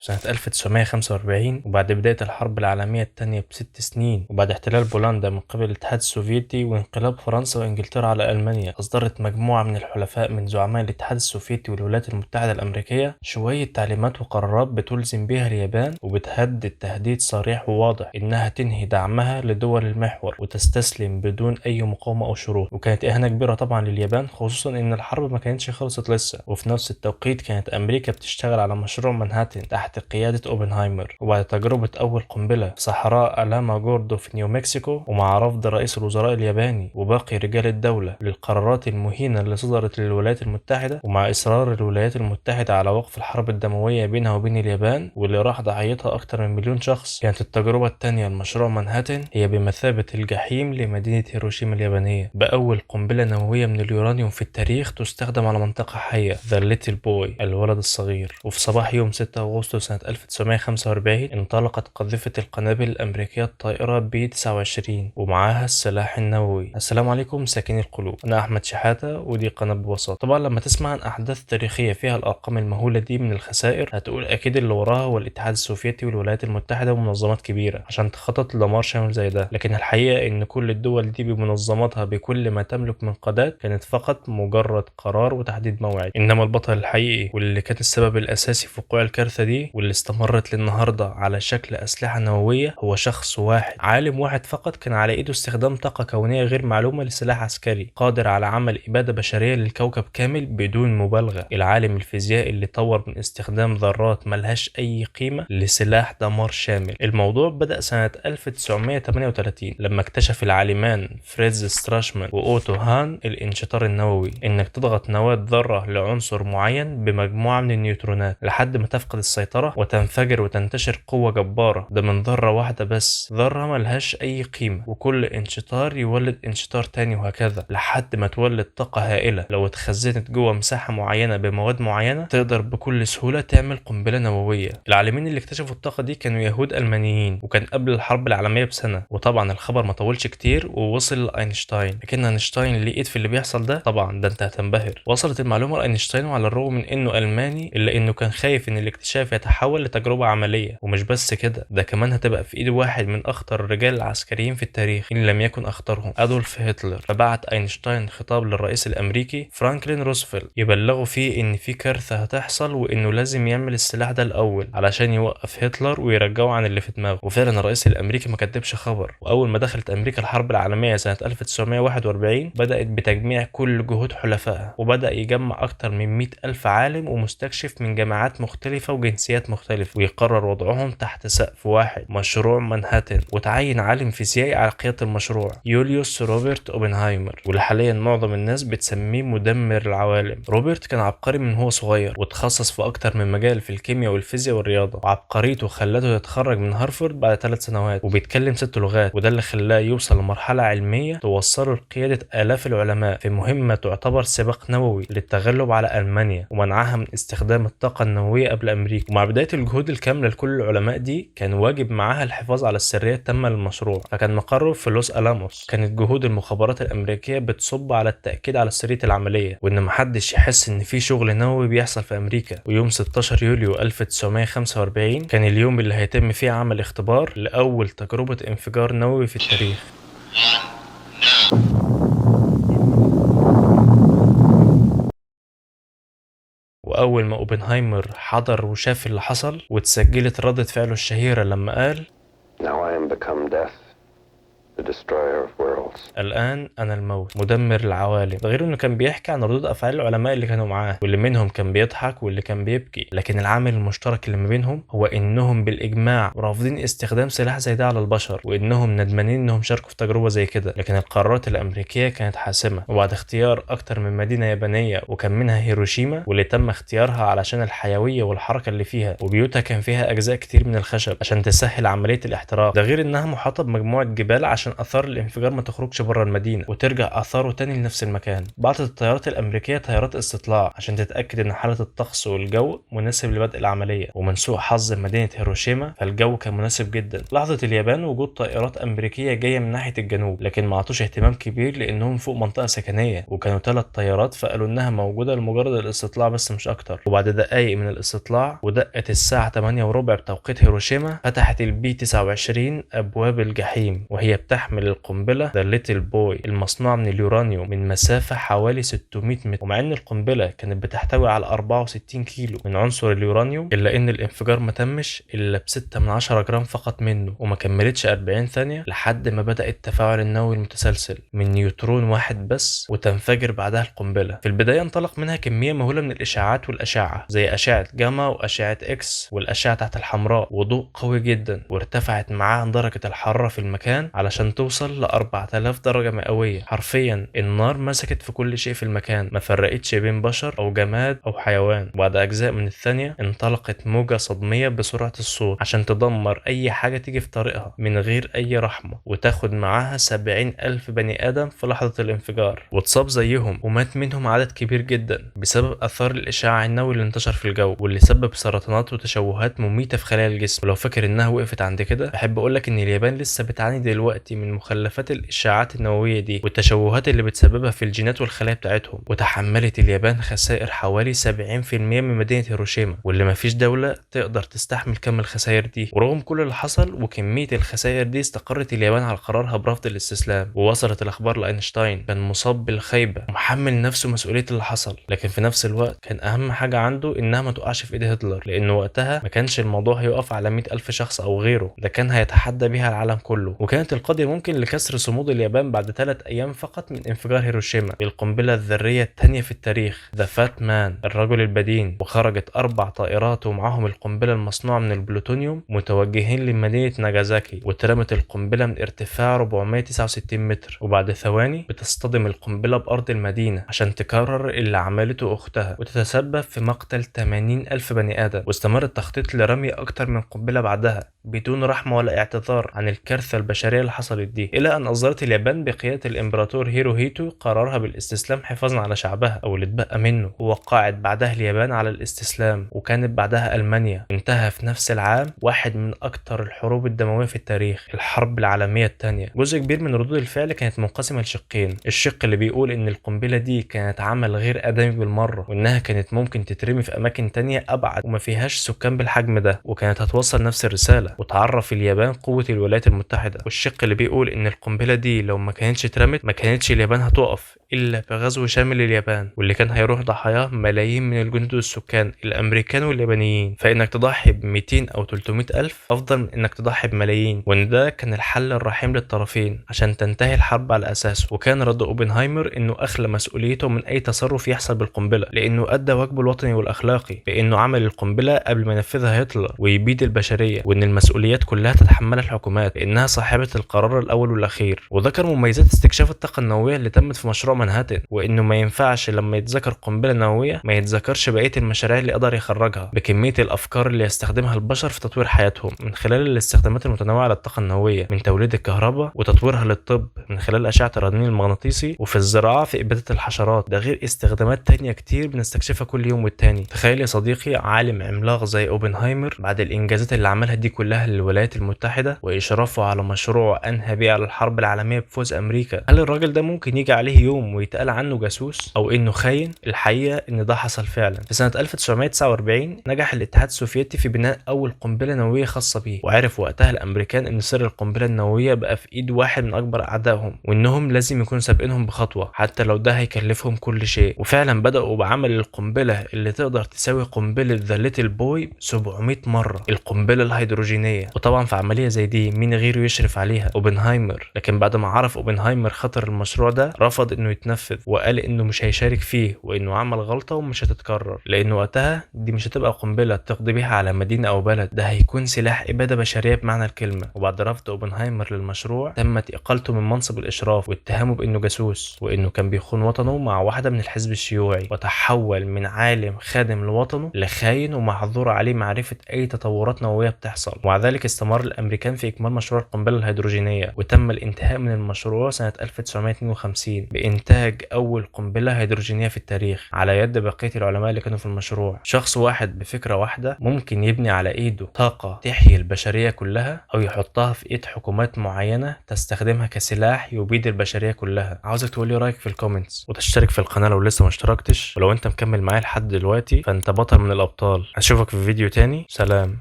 سنة 1945 وبعد بداية الحرب العالمية الثانية بست سنين وبعد احتلال بولندا من قبل الاتحاد السوفيتي وانقلاب فرنسا وإنجلترا على ألمانيا، أصدرت مجموعة من الحلفاء من زعماء الاتحاد السوفيتي والولايات المتحدة الأمريكية شوية تعليمات وقرارات بتلزم بها اليابان وبتهدد تهديد صريح وواضح إنها تنهي دعمها لدول المحور وتستسلم بدون أي مقاومة أو شروط. وكانت إهانة كبيرة طبعا لليابان، خصوصا إن الحرب ما كانتش خلصت لسه، وفي نفس التوقيت كانت أمريكا بتشتغل على مشروع مانهاتن تحت قيادة أوبنهايمر. وبعد تجربة أول قنبلة في صحراء ألاما جوردو في نيو مكسيكو، ومع رفض رئيس الوزراء الياباني وباقي رجال الدولة للقرارات المهينة اللي صدرت للولايات المتحدة، ومع إصرار الولايات المتحدة على وقف الحرب الدموية بينها وبين اليابان واللي راح ضحيتها أكتر من مليون شخص، كانت التجربة الثانية لمشروع مانهاتن هي بمثابة الجحيم لمدينة هيروشيما اليابانية، بأول قنبلة نووية من اليورانيوم في التاريخ تستخدم على منطقة حية، ذا ليتل بوي، الولد الصغير. وفي صباح يوم 6 أغسطس سنة 1945 انطلقت قذيفة القنابل الأمريكية الطائرة بي 29 ومعاها السلاح النووي. السلام عليكم ساكني القلوب، أنا أحمد شحاتة ودي قناة ببساطة. طبعا لما تسمع عن أحداث تاريخية فيها الأرقام المهولة دي من الخسائر هتقول أكيد اللي وراها هو الاتحاد السوفيتي والولايات المتحدة ومنظمات كبيرة عشان تخطط لدمار شامل زي ده، لكن الحقيقة إن كل الدول دي بمنظماتها بكل ما تملك من قادات كانت فقط مجرد قرار وتحديد موعد. إنما البطل الحقيقي واللي كان السبب الأساسي في وقوع الكارثة دي واللي استمرت للنهاردة على شكل أسلحة نووية هو شخص واحد، عالم واحد فقط، كان على إيده استخدام طاقة كونية غير معلومة لسلاح عسكري قادر على عمل إبادة بشرية للكوكب كامل بدون مبالغة. العالم الفيزيائي اللي طور من استخدام ذرات ملهاش أي قيمة لسلاح دمار شامل. الموضوع بدأ سنة 1938 لما اكتشف العالمان فريدز ستراشمان وأوتو هان الانشطار النووي، إنك تضغط نواة ذرة لعنصر معين بمجموعة من النيوترونات لحد ما تفقد السيطرة وتنفجر وتنتشر قوة جبارة، ده من ذرة واحدة بس، ذرة ملهاش أي قيمة، وكل انشطار يولد انشطار تاني وهكذا لحد ما تولد طاقة هائلة لو اتخزنت جوه مساحة معينة بمواد معينة تقدر بكل سهولة تعمل قنبلة نووية. العالمين اللي اكتشفوا الطاقة دي كانوا يهود ألمانيين وكان قبل الحرب العالمية بسنة. وطبعا الخبر ما طولش كتير ووصل لأينشتاين، لكن أينشتاين ليه إيد في اللي بيحصل ده؟ طبعا ده أنت هتنبهر. وصلت المعلومة لأينشتاين وعلى الرغم من إنه ألماني إلا إنه كان خايف إن الاكتشاف يتحول لتجربة عملية، ومش بس كده، ده كمان هتبقى في إيد واحد من أخطر الرجال العسكريين في التاريخ إن لم يكن أخطرهم، أدولف هتلر. فبعت أينشتاين خطاب للرئيس الأمريكي فرانكلين روزفلت يبلغه فيه إن في كارثة هتحصل وإنه لازم يعمل السلاح ده الأول علشان يوقف هتلر ويرجعه عن اللي في دماغه. وفعلا الرئيس الأمريكي ما كدبش خبر، وأول ما دخلت أمريكا الحرب العالمية سنة 1941 بدأت بتجميع كل جهود حلفائها، وبدأ يجمع أكتر من 100 ألف عالم ومستكشف من جامعات مختلفة وجنسيات مختلفة ويقرر وضعهم تحت سقف واحد، مشروع مانهاتن. وتعين عالم فيزيائي على قيادة المشروع، يوليوس روبرت أوبنهايمر، واللي حاليا معظم الناس بتسميه مدمر العوالم. روبرت كان عبقري من هو صغير وتخصص في أكتر من مجال في الكيمياء والفيزياء والرياضة، وعبقريته خلته يتخرج من هارفارد بعد 3 سنوات وبيتكلم 6 لغات، وده اللي خلاه يوصل لمرحلة علمية توصله لقيادة آلاف العلماء في مهمة تعتبر سباق نووي للتغلب على ألمانيا ومنعها من استخدام الطاقة النووية قبل أمريكا. ومع بداية الجهود الكاملة لكل العلماء دي كان واجب معاها الحفاظ على السرية التامة للمشروع، فكان مقره في لوس ألاموس. كانت جهود المخابرات الأمريكية بتصب على التأكيد على سرية العملية وإن محدش يحس إن في شغل نووي بيحصل في أمريكا. ويوم 16 يوليو 1945 كان اليوم اللي هيتم فيه عمل اختبار لأول تجربة انفجار نووي في التاريخ. وأول ما أوبنهايمر حضر وشاف اللي حصل واتسجلت ردة فعله الشهيرة لما قال: Now I am become death, the destroyer of worlds. الآن أنا الموت مدمر العوالم. ده غير إنه كان بيحكي عن ردود أفعال العلماء اللي كانوا معاه، واللي منهم كان بيضحك واللي كان بيبكي، لكن العامل المشترك اللي ما بينهم هو إنهم بالإجماع رافضين استخدام سلاح زي ده على البشر، وإنهم ندمانين إنهم شاركوا في تجربة زي كده. لكن القرارات الأمريكية كانت حاسمة، وبعد اختيار أكتر من مدينة يابانية وكان منها هيروشيما واللي تم اختيارها علشان الحيوية والحركة اللي فيها، وبيوتها كان فيها أجزاء كتير من الخشب عشان تسهل عملية الاحتراق، ده غير إنها محاطة بمجموعة جبال عشان عشان اثار الانفجار ما تخرجش بره المدينه وترجع اثاره تاني لنفس المكان. بعتت الطيارات الامريكيه طيارات استطلاع عشان تتاكد ان حاله الطقس والجو مناسب لبدء العمليه، ومن سوء حظ مدينه هيروشيما فالجو كان مناسب جدا. لاحظت اليابان وجود طائرات امريكيه جايه من ناحيه الجنوب، لكن ما عطوش اهتمام كبير لانهم فوق منطقه سكنيه، وكانوا 3 طيارات فقالوا انها موجوده لمجرد الاستطلاع بس مش اكتر. وبعد دقائق من الاستطلاع ودقت الساعه 8:15 بتوقيت هيروشيما، فتحت البي 29 ابواب الجحيم وهي بتحمل القنبله ذا ليتل بوي المصنوعه من اليورانيوم من مسافه حوالي 600 متر. ومع ان القنبله كانت بتحتوي على 64 كيلو من عنصر اليورانيوم، الا ان الانفجار ما تمش الا ب6 جرام فقط منه، وما كملتش 40 ثانيه لحد ما بدأ التفاعل النووي المتسلسل من نيوترون واحد بس وتنفجر بعدها القنبله. في البدايه انطلق منها كميه مهوله من الاشعاعات والاشعه زي اشعه جاما واشعه اكس والاشعه تحت الحمراء وضوء قوي جدا، وارتفعت معاه درجه الحراره في المكان علشان توصل ل 4000 درجه مئويه. حرفيا النار مسكت في كل شيء في المكان، ما فرقتش بين بشر او جماد او حيوان. وبعد اجزاء من الثانيه انطلقت موجه صدميه بسرعه الصوت عشان تدمر اي حاجه تيجي في طريقها من غير اي رحمه، وتاخد معاها 70,000 بني ادم في لحظه الانفجار، واتصاب زيهم ومات منهم عدد كبير جدا بسبب اثار الاشعاع النووي اللي انتشر في الجو واللي سبب سرطانات وتشوهات مميته في خلايا الجسم. ولو فاكر انها وقفت عند كده، احب اقولك ان اليابان لسه بتعاني دلوقتي من مخلفات الاشعاعات النوويه دي والتشوهات اللي بتسببها في الجينات والخلايا بتاعتهم. وتحملت اليابان خسائر حوالي 70% من مدينه هيروشيما، واللي مفيش دوله تقدر تستحمل كم الخسائر دي. ورغم كل اللي حصل وكميه الخسائر دي، استقرت اليابان على قرارها برفض الاستسلام، ووصلت الاخبار لاينشتاين كان مصاب بالخيبه ومحمل نفسه مسؤوليه اللي حصل، لكن في نفس الوقت كان اهم حاجه عنده انها ما تقعش في ايد هتلر، لانه وقتها ما كانش الموضوع هيقف على 100,000 شخص او غيره، ده كان هيتحدى بيها العالم كله. وكانت القضيه ممكن لكسر صمود اليابان بعد 3 ايام فقط من انفجار هيروشيما بالقنبله الذريه الثانيه في التاريخ ذا فات مان الرجل البدين. وخرجت 4 طائرات ومعاهم القنبله المصنوعه من البلوتونيوم متوجهين لمدينه ناجازاكي، واترمت القنبله من ارتفاع 469 متر، وبعد ثواني بتصطدم القنبله بارض المدينه عشان تكرر اللي عملته اختها وتتسبب في مقتل 80,000 بني ادم. واستمر التخطيط لرمي اكتر من قنبله بعدها بدون رحمه ولا اعتذار عن الكارثه البشريه اللي حصلت دي، الى ان اصدرت اليابان بقياده الامبراطور هيروهيتو قرارها بالاستسلام حفاظا على شعبها او اللي اتبقى منه، ووقعت بعدها اليابان على الاستسلام. وكانت بعدها المانيا. انتهى في نفس العام واحد من اكتر الحروب الدمويه في التاريخ، الحرب العالميه الثانيه. جزء كبير من ردود الفعل كانت منقسمه لشقين، الشق اللي بيقول ان القنبله دي كانت عمل غير ادمي بالمره، وانها كانت ممكن تترمي في اماكن تانية ابعد وما فيهاش سكان بالحجم ده، وكانت هتوصل نفس الرساله وتعرف اليابان قوه الولايات المتحده. والشق اللي بيقول ان القنبله دي لو ما كانتش اترمت ما كانتش اليابان هتقف الا بغزو شامل اليابان، واللي كان هيروح ضحاياه ملايين من الجنود والسكان الامريكان واليابانيين. فانك تضحي ب 200 او 300 الف افضل من انك تضحي بملايين، وان ده كان الحل الرحيم للطرفين عشان تنتهي الحرب على اساسه. وكان رد اوبنهايمر انه اخلى مسؤوليته من اي تصرف يحصل بالقنبله، لانه ادى واجبه الوطني والاخلاقي بانه عمل القنبله قبل ما ينفذها هتلر ويبيد البشريه، وان المسؤوليات كلها تتحملها الحكومات لانها صاحبه القرار الاول والاخير. وذكر مميزات استكشاف الطاقه النوويه اللي تمت في مشروع منهاتن، وانه ما ينفعش لما يتذكر قنبله نوويه ما يتذكرش بقيه المشاريع اللي قدر يخرجها بكميه الافكار اللي يستخدمها البشر في تطوير حياتهم من خلال الاستخدامات المتنوعه للطاقه النوويه، من توليد الكهرباء وتطويرها للطب من خلال اشعه الرنين المغناطيسي، وفي الزراعه في اباده الحشرات، ده غير استخدامات تانية كتير بنستكشفها كل يوم والتاني. تخيل يا صديقي عالم عملاق زي اوبنهايمر بعد الانجازات اللي عملها دي كلها للولايات المتحده واشرافه على مشروع انهى بيه على الحرب العالميه بفوز امريكا، هل الراجل ده ممكن يجي عليه يوم ويتقال عنه جاسوس او انه خاين؟ الحقيقه ان ده حصل فعلا. في سنه 1949 نجح الاتحاد السوفيتي في بناء اول قنبله نوويه خاصه بيه، وعرف وقتها الامريكان ان سر القنبله النوويه بقى في ايد واحد من اكبر اعدائهم، وانهم لازم يكونوا سابقينهم بخطوه حتى لو ده هيكلفهم كل شيء. وفعلا بداوا بعمل القنبله اللي تقدر تساوي قنبله ذا ليتل بوي 700 مره، القنبله الهيدروجينيه. وطبعا في عمليه زي دي مين غيره يشرف عليها؟ اوبنهايمر. لكن بعد ما عرف اوبنهايمر خطر المشروع ده رفض انه يتنفذ، وقال انه مش هيشارك فيه وانه عمل غلطه ومش هتتكرر، لانه وقتها دي مش هتبقى قنبله تقضي بيها على مدينه او بلد، ده هيكون سلاح اباده بشريه بمعنى الكلمه. وبعد رفض اوبنهايمر للمشروع تمت اقالته من منصب الاشراف واتهامه بانه جاسوس وانه كان بيخون وطنه مع واحده من الحزب الشيوعي، وتحول من عالم خادم لوطنه لخاين ومحظور عليه معرفه اي تطورات نوويه بتحصل. ومع ذلك استمر الأمريكان في إكمال مشروع القنبلة الهيدروجينية، وتم الانتهاء من المشروع سنة 1952 بإنتاج أول قنبلة هيدروجينية في التاريخ على يد بقية العلماء اللي كانوا في المشروع. شخص واحد بفكرة واحدة ممكن يبني على إيده طاقة تحيي البشرية كلها، أو يحطها في إيد حكومات معينة تستخدمها كسلاح يبيد البشرية كلها. عاوزك تقولي رأيك في الكومنتس، وتشترك في القناة لو لسه ما اشتركتش، ولو انت مكمل معايا لحد دلوقتي فانت بطل من الأبطال. اشوفك في فيديو تاني، سلام.